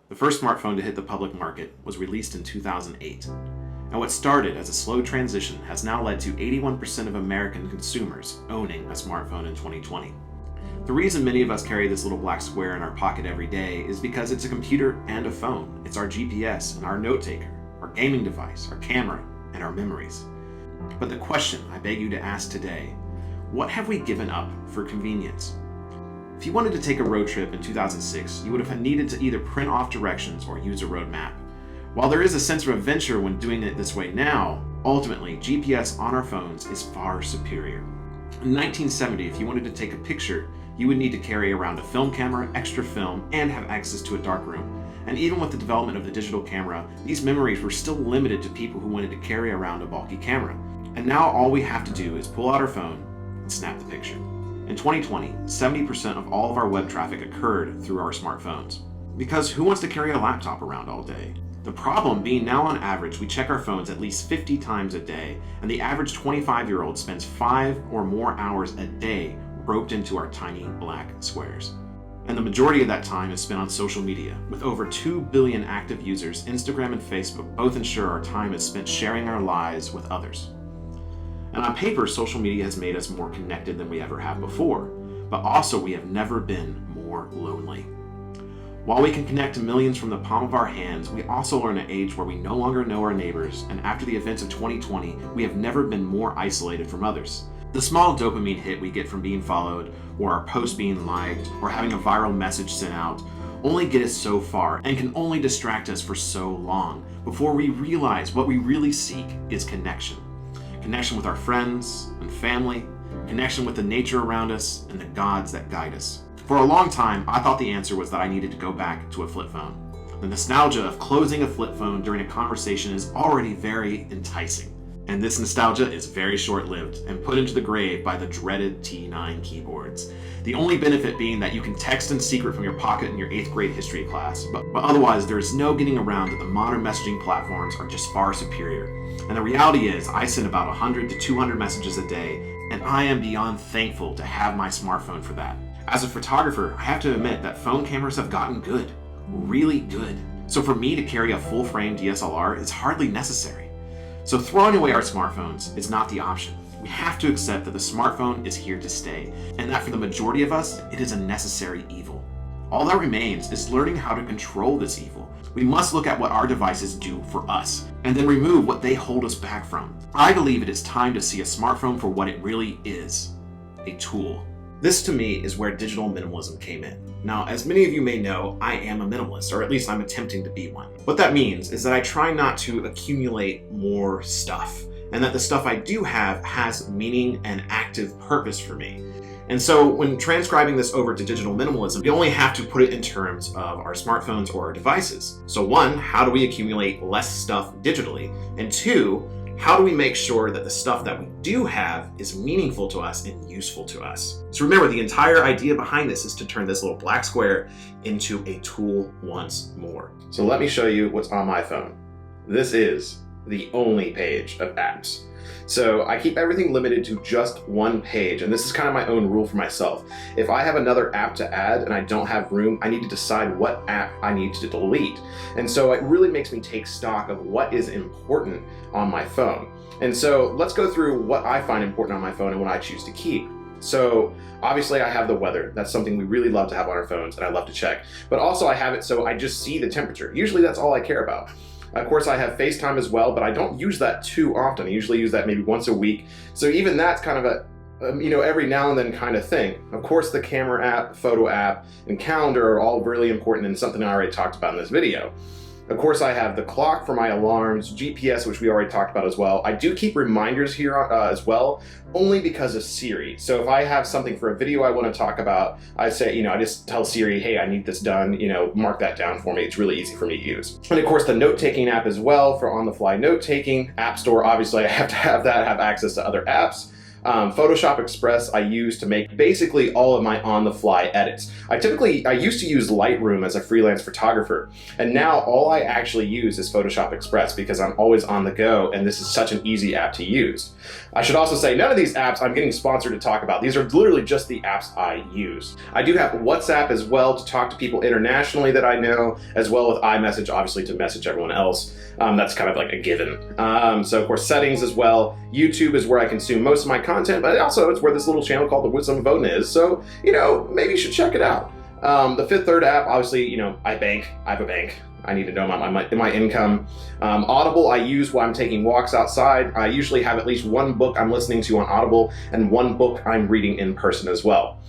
The first smartphone to hit the public market was released in 2008, and what started as a slow transition has now led to 81% of American consumers owning a smartphone in 2020. The reason many of us carry this little black square in our pocket every day is because it's a computer and a phone. It's our GPS and our note taker, our gaming device, our camera, and our memories. But the question I beg you to ask today, what have we given up for convenience? If you wanted to take a road trip in 2006, you would have needed to either print off directions or use a road map. While there is a sense of adventure when doing it this way now, ultimately GPS on our phones is far superior. In 1970, if you wanted to take a picture, you would need to carry around a film camera, extra film, and have access to a darkroom. And even with the development of the digital camera, these memories were still limited to people who wanted to carry around a bulky camera. And now all we have to do is pull out our phone and snap the picture. In 2020, 70% of all of our web traffic occurred through our smartphones. Because who wants to carry a laptop around all day? The problem being now on average, we check our phones at least 50 times a day, and the average 25-year-old spends 5 or more hours a day roped into our tiny black squares. And the majority of that time is spent on social media. With over 2 billion active users, Instagram and Facebook both ensure our time is spent sharing our lives with others. And on paper, social media has made us more connected than we ever have before, but also we have never been more lonely. While we can connect to millions from the palm of our hands, we also are in an age where we no longer know our neighbors, and after the events of 2020, we have never been more isolated from others. The small dopamine hit we get from being followed, or our post being liked, or having a viral message sent out, only get us so far and can only distract us for so long before we realize what we really seek is connection. Connection with our friends and family, connection with the nature around us, and the gods that guide us. For a long time, I thought the answer was that I needed to go back to a flip phone. The nostalgia of closing a flip phone during a conversation is already very enticing. And this nostalgia is very short-lived and put into the grave by the dreaded T9 keyboards. The only benefit being that you can text in secret from your pocket in your 8th grade history class, but otherwise there is no getting around that the modern messaging platforms are just far superior. And the reality is, I send about 100 to 200 messages a day, and I am beyond thankful to have my smartphone for that. As a photographer, I have to admit that phone cameras have gotten good, really good. So for me to carry a full-frame DSLR is hardly necessary. So throwing away our smartphones is not the option. We have to accept that the smartphone is here to stay, and that for the majority of us, it is a necessary evil. All that remains is learning how to control this evil. We must look at what our devices do for us, and then remove what they hold us back from. I believe it is time to see a smartphone for what it really is, a tool. This to me is where digital minimalism came in. Now, as many of you may know, I am a minimalist, or at least I'm attempting to be one. What that means is that I try not to accumulate more stuff, and that the stuff I do have has meaning and active purpose for me. And so when transcribing this over to digital minimalism, we only have to put it in terms of our smartphones or our devices. So 1, how do we accumulate less stuff digitally? And 2, how do we make sure that the stuff that we do have is meaningful to us and useful to us? So remember, the entire idea behind this is to turn this little black square into a tool once more. So let me show you what's on my phone. This is the only page of apps. So I keep everything limited to just one page, and this is kind of my own rule for myself. If I have another app to add and I don't have room, I need to decide what app I need to delete. And so it really makes me take stock of what is important on my phone. And so let's go through what I find important on my phone and what I choose to keep. So obviously I have the weather. That's something we really love to have on our phones, and I love to check. But also I have it so I just see the temperature. Usually that's all I care about. Of course, I have FaceTime as well, but I don't use that too often. I usually use that maybe once a week. So even that's kind of a, every now and then kind of thing. Of course, the camera app, photo app, and calendar are all really important and something I already talked about in this video. Of course, I have the clock for my alarms, GPS, which we already talked about as well. I do keep reminders here as well, only because of Siri. So if I have something for a video I want to talk about, I say, I just tell Siri, hey, I need this done, mark that down for me. It's really easy for me to use. And of course, the note-taking app as well for on-the-fly note-taking. App Store, obviously, I have to have that, have access to other apps. Photoshop Express I use to make basically all of my on-the-fly edits. I used to use Lightroom as a freelance photographer, and now all I actually use is Photoshop Express because I'm always on the go, and this is such an easy app to use. I should also say none of these apps I'm getting sponsored to talk about. These are literally just the apps I use. I do have WhatsApp as well to talk to people internationally that I know, as well with iMessage, obviously, to message everyone else. That's kind of like a given. So of course, settings as well. YouTube is where I consume most of my content, but also it's where this little channel called the Wisdom of Odin is. So, maybe you should check it out. The third app, obviously, I have a bank. I need to know my income. Audible I use while I'm taking walks outside. I usually have at least one book I'm listening to on Audible and one book I'm reading in person as well.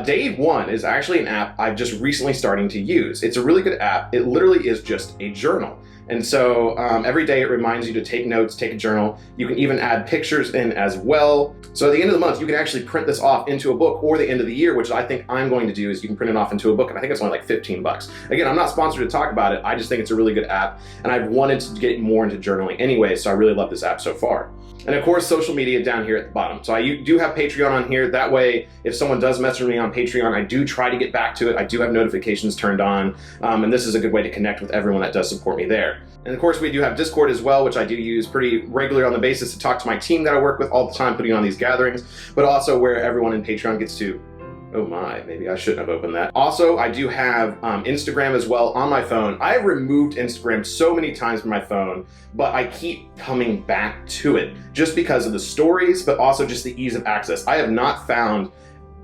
Day One is actually an app I've just recently starting to use. It's a really good app. It literally is just a journal. And so every day it reminds you to take notes, take a journal. You can even add pictures in as well. So at the end of the month, you can actually print this off into a book, or the end of the year, which I think I'm going to do, is you can print it off into a book, and I think it's only like 15 bucks. Again, I'm not sponsored to talk about it. I just think it's a really good app, and I've wanted to get more into journaling anyway, so I really love this app so far. And of course, social media down here at the bottom. So I do have Patreon on here. That way, if someone does message me on Patreon, I do try to get back to it. I do have notifications turned on, and this is a good way to connect with everyone that does support me there. And of course, we do have Discord as well, which I do use pretty regularly on the basis to talk to my team that I work with all the time, putting on these gatherings, but also where everyone in Patreon gets to, oh my, maybe I shouldn't have opened that. Also, I do have Instagram as well on my phone. I have removed Instagram so many times from my phone, but I keep coming back to it just because of the stories, but also just the ease of access. I have not found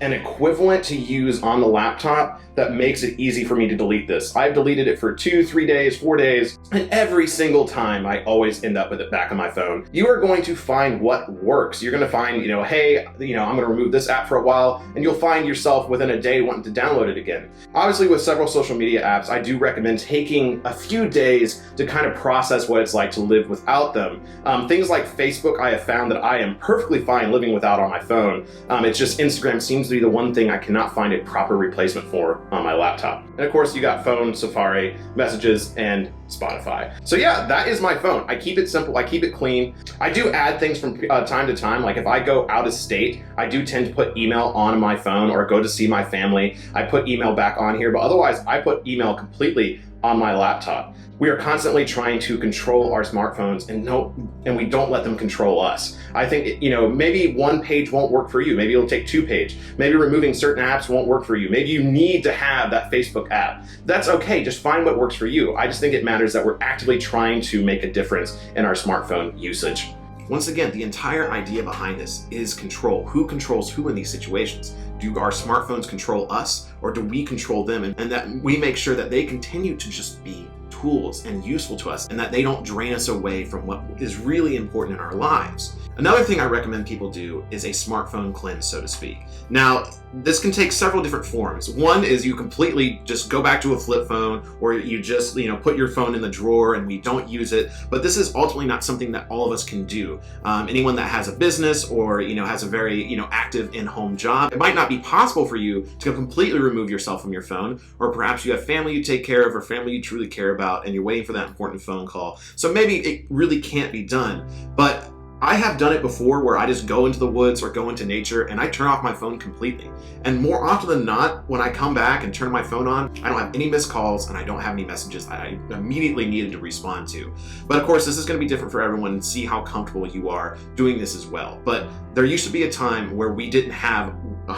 an equivalent to use on the laptop that makes it easy for me to delete this. I've deleted it for 2, 3 days, 4 days, and every single time I always end up with it back on my phone. You are going to find what works. You're gonna find, hey, I'm gonna remove this app for a while, and you'll find yourself within a day wanting to download it again. Obviously, with several social media apps, I do recommend taking a few days to kind of process what it's like to live without them. Things like Facebook, I have found that I am perfectly fine living without on my phone. It's just Instagram seems to be the one thing I cannot find a proper replacement for on my laptop. And of course, you got phone, Safari, messages, and Spotify. So yeah, that is my phone. I keep it simple, I keep it clean. I do add things from time to time, like if I go out of state, I do tend to put email on my phone, or go to see my family. I put email back on here, but otherwise I put email completely on my laptop. We are constantly trying to control our smartphones, and we don't let them control us. I think, maybe one page won't work for you. Maybe it'll take 2 pages. Maybe removing certain apps won't work for you. Maybe you need to have that Facebook app. That's okay. Just find what works for you. I just think it matters that we're actively trying to make a difference in our smartphone usage. Once again, the entire idea behind this is control. Who controls who in these situations? Do our smartphones control us, or do we control them? And that we make sure that they continue to just be tools and useful to us, and that they don't drain us away from what is really important in our lives. Another thing I recommend people do is a smartphone cleanse, so to speak. Now, this can take several different forms. One is you completely just go back to a flip phone, or you just, put your phone in the drawer and we don't use it. But this is ultimately not something that all of us can do. Anyone that has a business or, has a very, active in-home job, it might not be possible for you to completely remove yourself from your phone, or perhaps you have family you take care of, or family you truly care about, and you're waiting for that important phone call. So maybe it really can't be done. But I have done it before, where I just go into the woods or go into nature and I turn off my phone completely. And more often than not, when I come back and turn my phone on, I don't have any missed calls and I don't have any messages that I immediately needed to respond to. But of course, this is going to be different for everyone, and see how comfortable you are doing this as well. But there used to be a time where we didn't have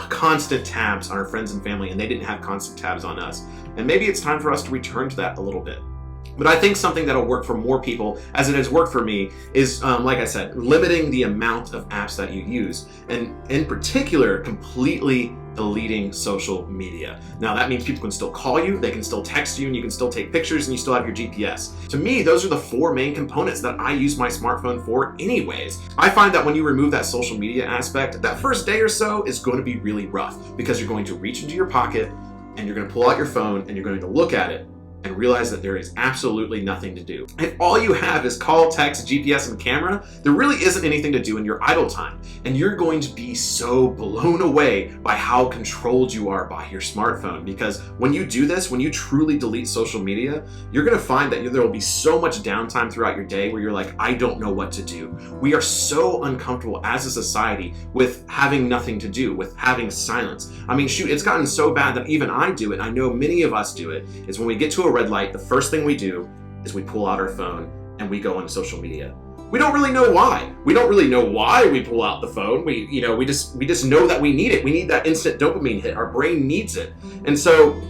constant tabs on our friends and family, and they didn't have constant tabs on us. And maybe it's time for us to return to that a little bit. But I think something that'll work for more people, as it has worked for me, is, like I said, limiting the amount of apps that you use. And in particular, completely deleting social media. Now, that means people can still call you, they can still text you, and you can still take pictures, and you still have your GPS. To me, those are the 4 main components that I use my smartphone for anyways. I find that when you remove that social media aspect, that first day or so is going to be really rough, because you're going to reach into your pocket, and you're going to pull out your phone, and you're going to look at it, and realize that there is absolutely nothing to do. If all you have is call, text, GPS, and camera, there really isn't anything to do in your idle time. And you're going to be so blown away by how controlled you are by your smartphone. Because when you do this, when you truly delete social media, you're gonna find that there will be so much downtime throughout your day where you're like, I don't know what to do. We are so uncomfortable as a society with having nothing to do, with having silence. I mean, shoot, it's gotten so bad that even I do it. I know many of us do it, is when we get to a red light, the first thing we do is we pull out our phone and we go on social media. We don't really know why. We don't really know why we pull out the phone. We just know that we need it. We need that instant dopamine hit. Our brain needs it. And so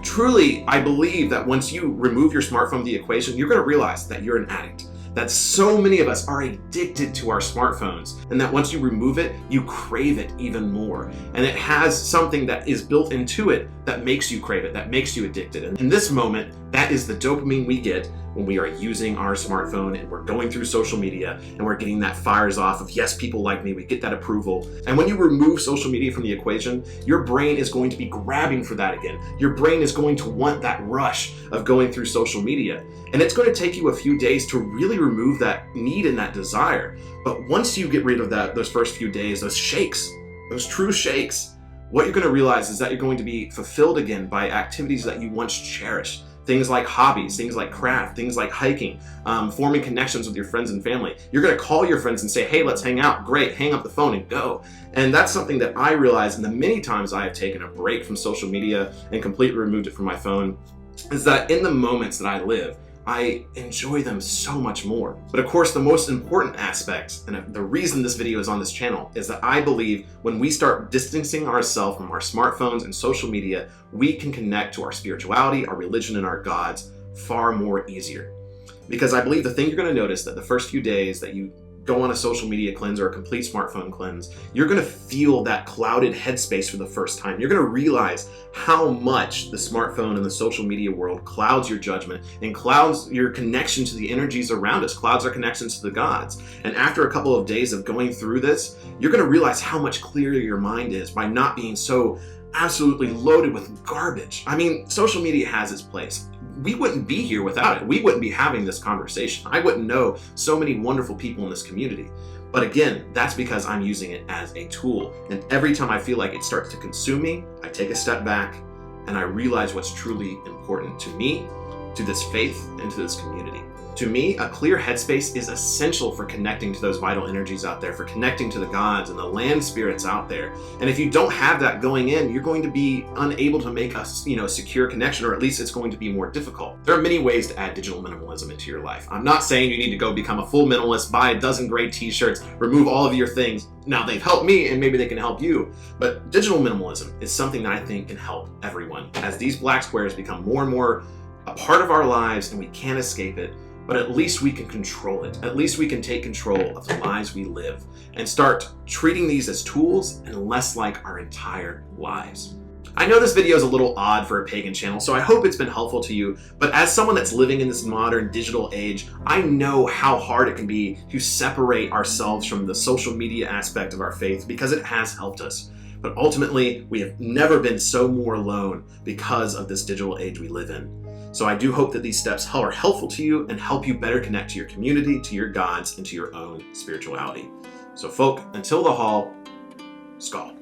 truly, I believe that once you remove your smartphone from the equation, you're going to realize that you're an addict. That so many of us are addicted to our smartphones, and that once you remove it, you crave it even more. And it has something that is built into it that makes you crave it, that makes you addicted. And in this moment, that is the dopamine we get when we are using our smartphone and we're going through social media and we're getting that fires off of, yes, people like me, we get that approval. And when you remove social media from the equation, your brain is going to be grabbing for that again. Your brain is going to want that rush of going through social media. And it's going to take you a few days to really remove that need and that desire. But once you get rid of those first few days, those shakes, those true shakes, what you're going to realize is that you're going to be fulfilled again by activities that you once cherished. Things like hobbies, things like craft, things like hiking, forming connections with your friends and family. You're going to call your friends and say, hey, let's hang out. Great, hang up the phone and go. And that's something that I realize in the many times I have taken a break from social media and completely removed it from my phone, is that in the moments that I live, I enjoy them so much more. But of course, the most important aspect, and the reason this video is on this channel, is that I believe when we start distancing ourselves from our smartphones and social media, we can connect to our spirituality, our religion, and our gods far more easier. Because I believe the thing you're going to notice that the first few days that you go on a social media cleanse or a complete smartphone cleanse, you're going to feel that clouded headspace for the first time. You're going to realize how much the smartphone and the social media world clouds your judgment and clouds your connection to the energies around us, clouds our connections to the gods. And after a couple of days of going through this, you're going to realize how much clearer your mind is by not being so absolutely loaded with garbage. I mean, social media has its place. We wouldn't be here without it. We wouldn't be having this conversation. I wouldn't know so many wonderful people in this community. But again, that's because I'm using it as a tool. And every time I feel like it starts to consume me, I take a step back and I realize what's truly important to me, to this faith, and to this community. To me, a clear headspace is essential for connecting to those vital energies out there, for connecting to the gods and the land spirits out there. And if you don't have that going in, you're going to be unable to make a secure connection, or at least it's going to be more difficult. There are many ways to add digital minimalism into your life. I'm not saying you need to go become a full minimalist, buy a dozen gray t-shirts, remove all of your things. Now, they've helped me and maybe they can help you, but digital minimalism is something that I think can help everyone. As these black squares become more and more a part of our lives and we can't escape it, but at least we can control it. At least we can take control of the lives we live and start treating these as tools and less like our entire lives. I know this video is a little odd for a pagan channel, so I hope it's been helpful to you, but as someone that's living in this modern digital age, I know how hard it can be to separate ourselves from the social media aspect of our faith because it has helped us. But ultimately, we have never been so more alone because of this digital age we live in. So I do hope that these steps are helpful to you and help you better connect to your community, to your gods, and to your own spirituality. So folk, until the hall, Skål.